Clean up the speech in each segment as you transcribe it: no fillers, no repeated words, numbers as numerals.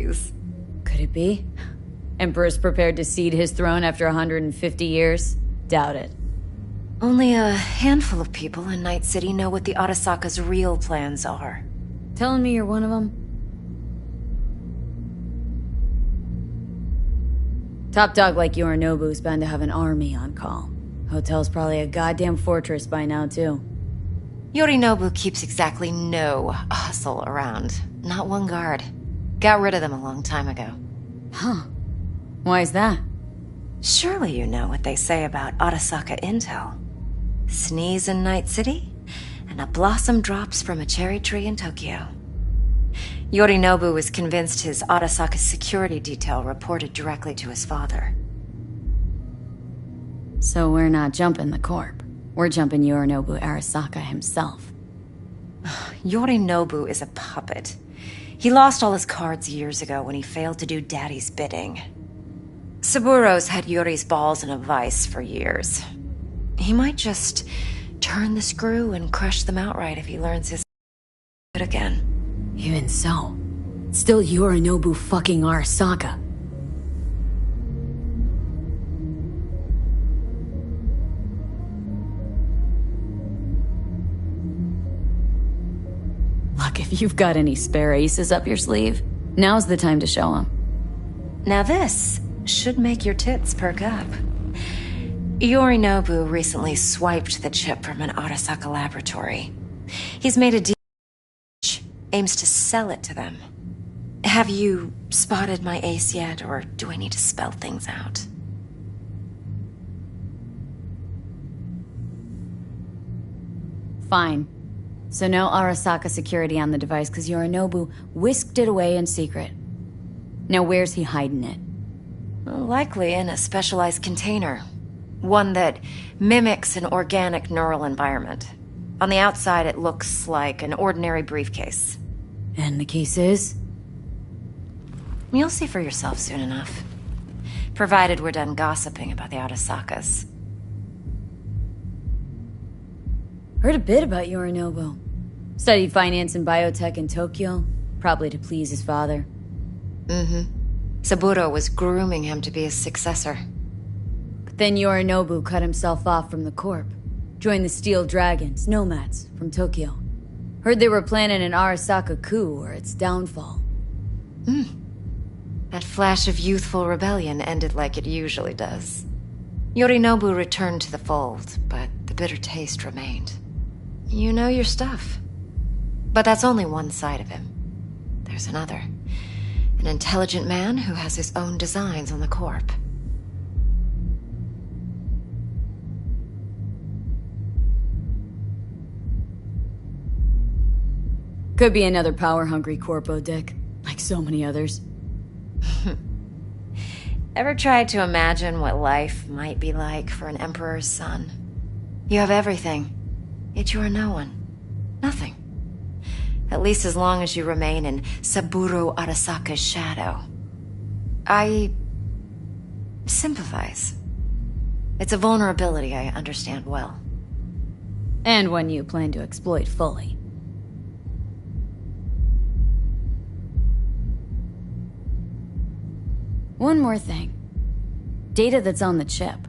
days. Could it be? Emperor's prepared to cede his throne after 150 years? Doubt it. Only a handful of people in Night City know what the Arasaka's real plans are. Telling me you're one of them? Top dog like Yorinobu's bound to have an army on call. Hotel's probably a goddamn fortress by now, too. Yorinobu keeps exactly no hustle around. Not one guard. Got rid of them a long time ago. Huh. Why is that? Surely you know what they say about Arasaka intel. Sneeze in Night City, and a blossom drops from a cherry tree in Tokyo. Yorinobu was convinced his Arasaka security detail reported directly to his father. So we're not jumping the corp. We're jumping Yorinobu Arasaka himself. Yorinobu is a puppet. He lost all his cards years ago when he failed to do Daddy's bidding. Saburo's had Yuri's balls in a vice for years. He might just turn the screw and crush them outright if he learns his again. Even so, it's still Yorinobu fucking Arasaka. Look, if you've got any spare aces up your sleeve, now's the time to show them. Now this should make your tits perk up. Yorinobu recently swiped the chip from an Arasaka laboratory. He's made a deal which aims to sell it to them. Have you spotted my ace yet, or do I need to spell things out? Fine. So no Arasaka security on the device because Yorinobu whisked it away in secret. Now where's he hiding it? Likely in a specialized container. One that mimics an organic neural environment. On the outside, it looks like an ordinary briefcase. And the case is? You'll see for yourself soon enough. Provided we're done gossiping about the Arasakas. Heard a bit about Yorinobu. Studied finance and biotech in Tokyo, probably to please his father. Mm-hmm. Saburo was grooming him to be his successor. But then Yorinobu cut himself off from the corp. Joined the Steel Dragons, nomads, from Tokyo. Heard they were planning an Arasaka coup or its downfall. That flash of youthful rebellion ended like it usually does. Yorinobu returned to the fold, but the bitter taste remained. You know your stuff. But that's only one side of him. There's another. An intelligent man who has his own designs on the corp. Could be another power-hungry corpo, Dick. Like so many others. Ever tried to imagine what life might be like for an emperor's son? You have everything, yet you are no one. Nothing. At least as long as you remain in Saburo Arasaka's shadow. I sympathize. It's a vulnerability I understand well. And one you plan to exploit fully. One more thing. Data that's on the chip.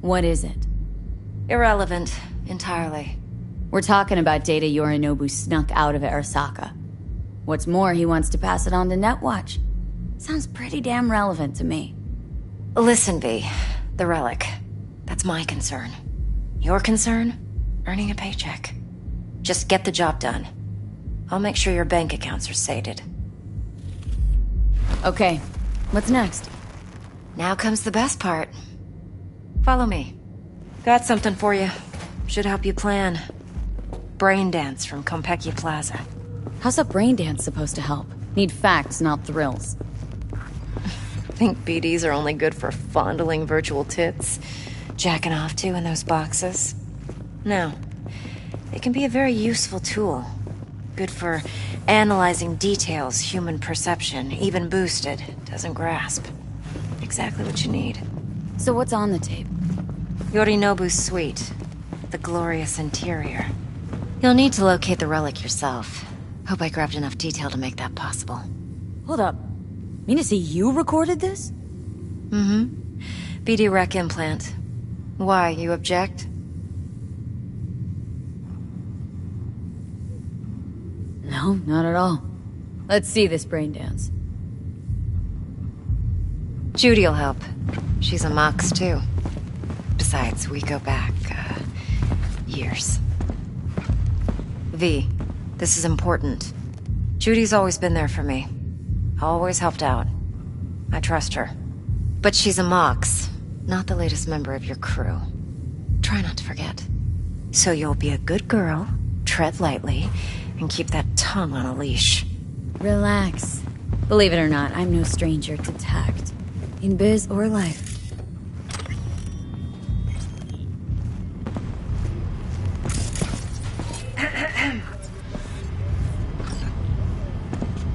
What is it? Irrelevant, entirely. We're talking about data Yorinobu snuck out of Arasaka. What's more, he wants to pass it on to Netwatch. Sounds pretty damn relevant to me. Listen, V. The relic. That's my concern. Your concern? Earning a paycheck. Just get the job done. I'll make sure your bank accounts are sated. Okay. What's next? Now comes the best part. Follow me. Got something for you. Should help you plan. Brain dance from Konpeki Plaza. How's a brain dance supposed to help? Need facts, not thrills. Think BDs are only good for fondling virtual tits? Jacking off to in those boxes? No. They can be a very useful tool. Good for analyzing details human perception, even boosted, doesn't grasp. Exactly what you need. So what's on the tape? Yorinobu's suite. The glorious interior. You'll need to locate the relic yourself. Hope I grabbed enough detail to make that possible. Hold up. Mean to say you recorded this? BD rec implant. Why, you object? No, not at all. Let's see this brain dance. Judy'll help. She's a Mox, too. Besides, we go back, years. V, this is important. Judy's always been there for me. Always helped out. I trust her. But she's a Mox, not the latest member of your crew. Try not to forget. So you'll be a good girl, tread lightly, and keep that tongue on a leash. Relax. Believe it or not, I'm no stranger to tact. In biz or life.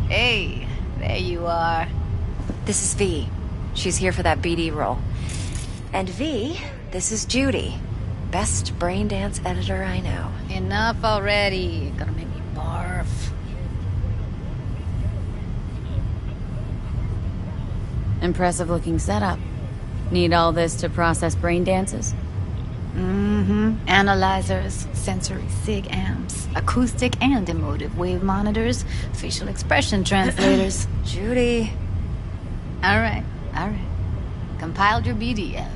Hey, there you are. This is V. She's here for that BD role. And V, this is Judy. Best brain dance editor I know. Enough already. Gonna make me barf. Impressive looking setup. Need all this to process brain dances? Analyzers, sensory sig amps, acoustic and emotive wave monitors, facial expression translators. Judy. Alright. Compiled your BDF.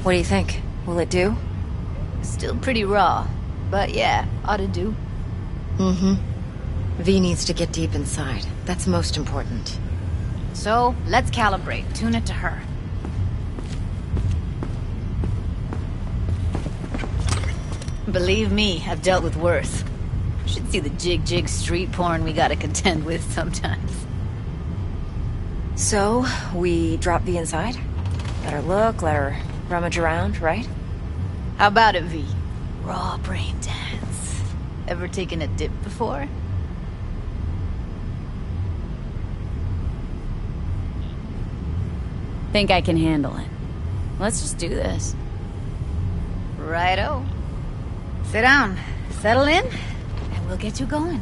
What do you think? Will it do? Still pretty raw, but yeah, ought to do. V needs to get deep inside. That's most important. So, let's calibrate. Tune it to her. Believe me, I've dealt with worse. Should see the jig street porn we gotta contend with sometimes. So, we drop V inside? Let her look, let her rummage around, right? How about it, V? Raw brain dance. Ever taken a dip before? Think I can handle it. Let's just do this. Righto. Sit down, settle in, and we'll get you going.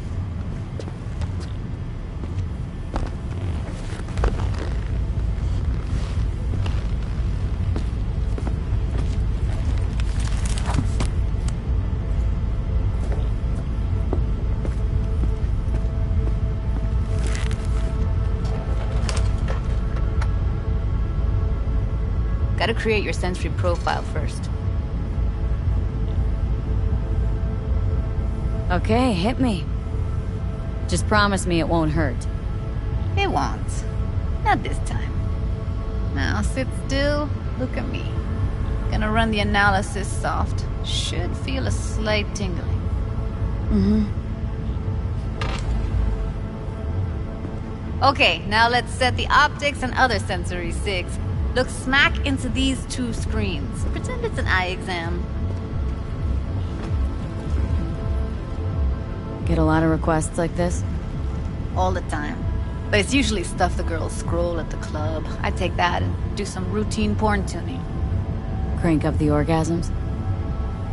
Gotta create your sensory profile first. Okay, hit me. Just promise me it won't hurt. It won't. Not this time. Now sit still, look at me. Gonna run the analysis soft. Should feel a slight tingling. Okay, now let's set the optics and other sensory sigs. Look smack into these two screens. Pretend it's an eye exam. Get a lot of requests like this? All the time. But it's usually stuff the girls scroll at the club. I take that and do some routine porn tuning. Crank up the orgasms?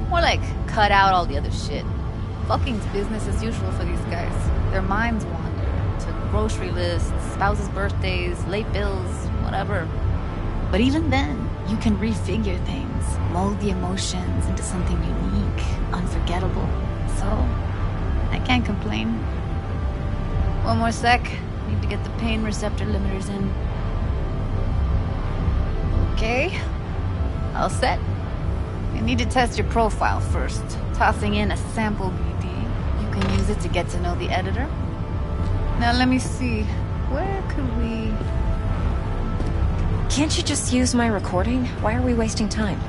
More like cut out all the other shit. Fucking's business as usual for these guys. Their minds wander to grocery lists, spouses' birthdays, late bills, whatever. But even then, you can refigure things, mold the emotions into something unique, unforgettable. So, I can't complain. One more sec. Need to get the pain receptor limiters in. Okay. All set. You need to test your profile first. Tossing in a sample BD. You can use it to get to know the editor. Now let me see. Where could we... Can't you just use my recording? Why are we wasting time?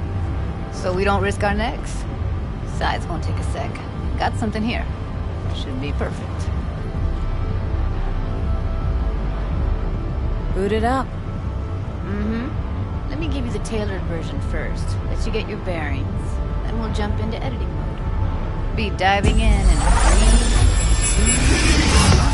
So we don't risk our necks? Besides, won't take a sec. Got something here. Should be perfect. Boot it up. Let me give you the tailored version first. Let you get your bearings. Then we'll jump into editing mode. Be diving in 3, 2...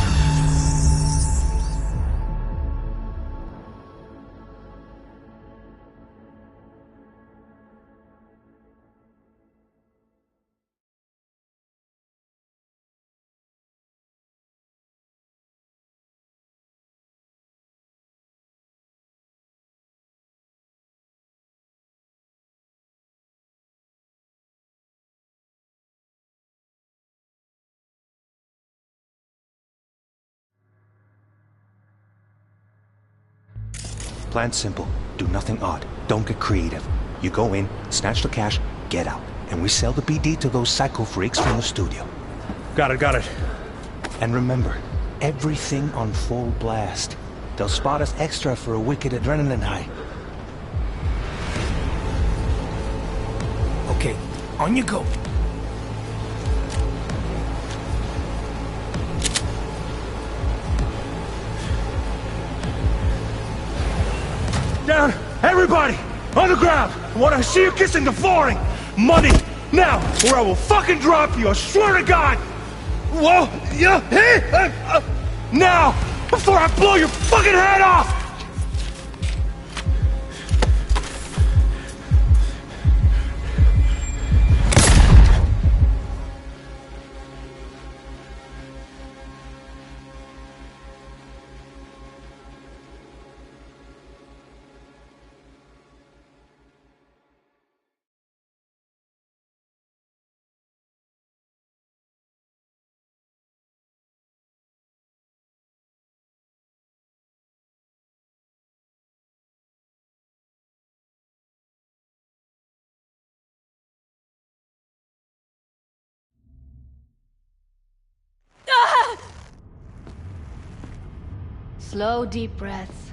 Plan's simple. Do nothing odd. Don't get creative. You go in, snatch the cash, get out. And we sell the BD to those psycho freaks from the studio. Got it. And remember, everything on full blast. They'll spot us extra for a wicked adrenaline high. Okay, on you go. Down! Everybody! On the ground! I want to see you kissing the flooring! Money! Now! Or I will fucking drop you! I swear to God! Whoa! Yeah! Hey! Now! Before I blow your fucking head off! Slow, deep breaths.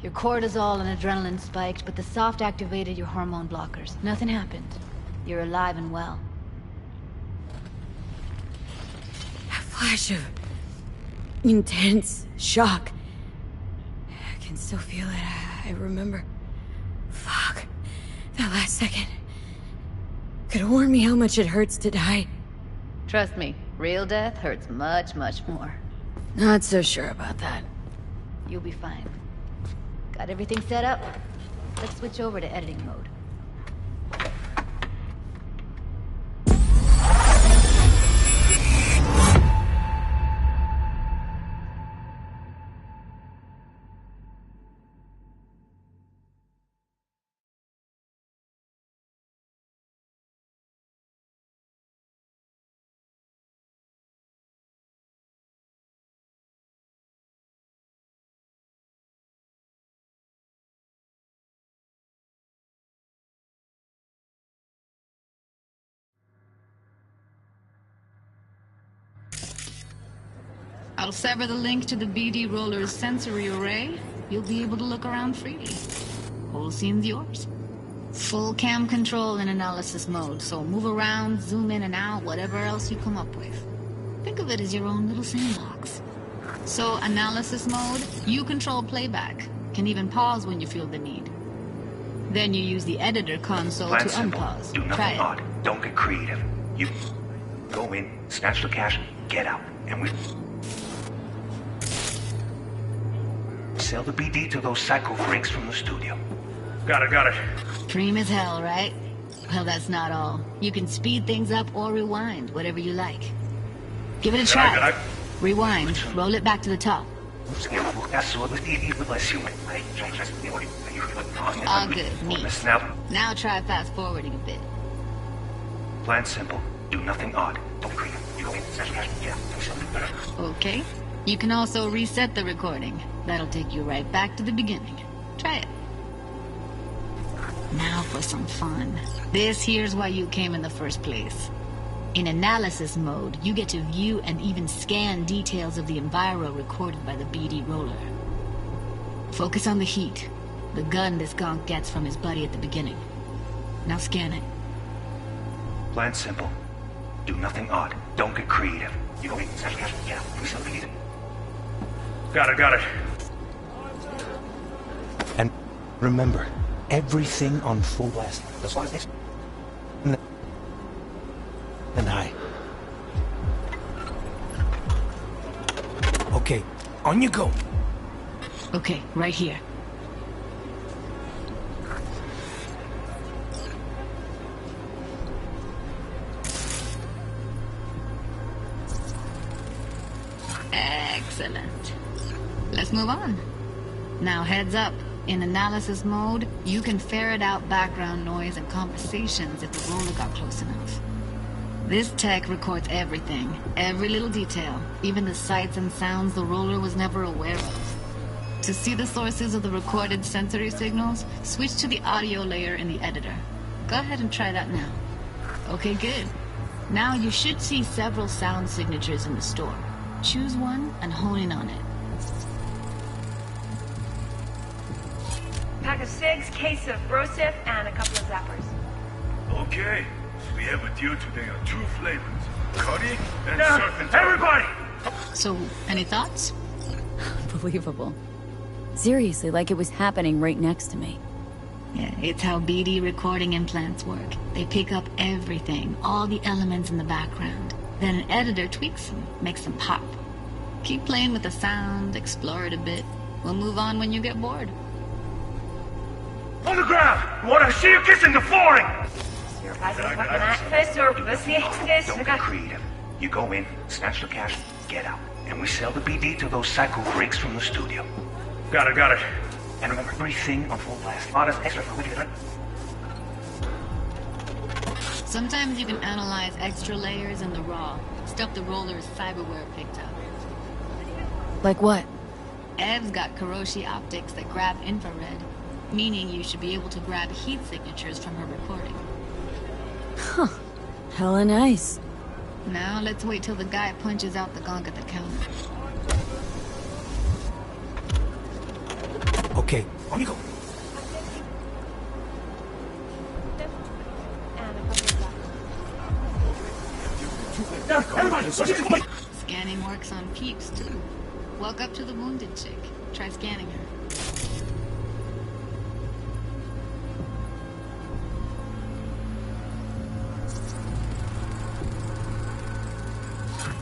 Your cortisol and adrenaline spiked, but the soft activated your hormone blockers. Nothing happened. You're alive and well. A flash of intense shock. I can still feel it. I remember. Fuck. That last second. Could have warned me how much it hurts to die. Trust me, real death hurts much, much more. Not so sure about that. You'll be fine. Got everything set up? Let's switch over to editing mode. I'll sever the link to the BD Roller's sensory array. You'll be able to look around freely. Whole scene's yours. Full cam control in analysis mode, so move around, zoom in and out, whatever else you come up with. Think of it as your own little sandbox. So, analysis mode, you control playback. Can even pause when you feel the need. Then you use the editor console Plan to simple. unpause. Do Try nothing it. odd. Don't get creative. You go in, snatch the cash, get out. And we sell the BD to those psycho freaks from the studio. Got it. Cream as hell, right? Well, that's not all. You can speed things up or rewind, whatever you like. Give it a try. Rewind. Roll it back to the top. All good. Neat. Now try fast forwarding a bit. Plan simple. Do nothing odd. Don't creative. You go in, snatch the cash, get out. Okay. You can also reset the recording. That'll take you right back to the beginning. Try it. Now for some fun. This here's why you came in the first place. In analysis mode, you get to view and even scan details of the enviro recorded by the BD roller. Focus on the heat, the gun this gonk gets from his buddy at the beginning. Now scan it. Plan simple. Do nothing odd. Don't get creative. You go in, snatch the cash, get out. We sell the BD. Got it. And remember, everything on full blast. As long as it's and high. Okay, on you go. Okay, right here. Excellent. Let's move on. Now heads up. In analysis mode, you can ferret out background noise and conversations if the roller got close enough. This tech records everything, every little detail, even the sights and sounds the roller was never aware of. To see the sources of the recorded sensory signals, switch to the audio layer in the editor. Go ahead and try that now. Okay, good. Now you should see several sound signatures in the store. Choose one and hone in on it. Pack of cigs, case of brosif, and a couple of zappers. Okay. We have a deal today on 2 flavors. Curry and surf and everybody! So, any thoughts? Unbelievable. Seriously, like it was happening right next to me. Yeah, it's how BD recording implants work. They pick up everything, all the elements in the background. Then an editor tweaks them, makes them pop. Keep playing with the sound, explore it a bit. We'll move on when you get bored. On the ground! I want to see you kissing the flooring! Don't get creative. You go in, snatch the cash, get out. And we sell the BD to those psycho freaks from the studio. Got it. And remember, everything on full blast. Modest extra for wicked. Sometimes you can analyze extra layers in the raw. Stuff the roller's cyberware picked up. Like what? Ev's got Kiroshi optics that grab infrared, meaning you should be able to grab heat signatures from her recording. Huh. Hella nice. Now let's wait till the guy punches out the gong at the counter. Okay, on you go. Scanning works on peeps, too. Walk up to the wounded chick. Try scanning her.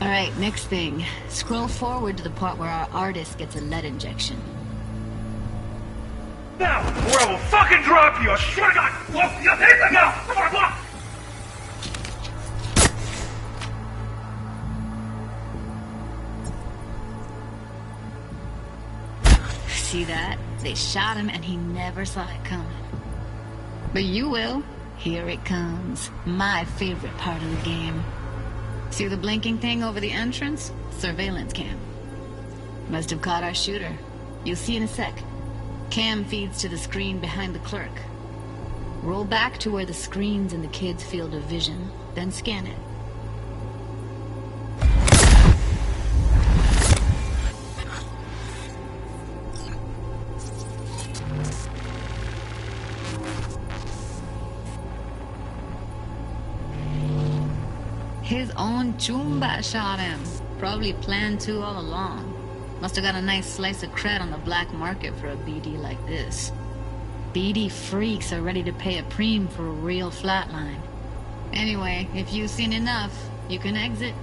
Alright, next thing. Scroll forward to the part where our artist gets a lead injection. Now, or I will fucking drop you! I swear to God! Whoa, you hit me now! Come on, come on! See that? They shot him and he never saw it coming. But you will. Here it comes. My favorite part of the game. See the blinking thing over the entrance? Surveillance cam. Must have caught our shooter. You'll see in a sec. Cam feeds to the screen behind the clerk. Roll back to where the screen's in the kid's field of vision, then scan it. His own Chumba shot him. Probably planned to all along. Must have got a nice slice of cred on the black market for a BD like this. BD freaks are ready to pay a preem for a real flatline. Anyway, if you've seen enough, you can exit.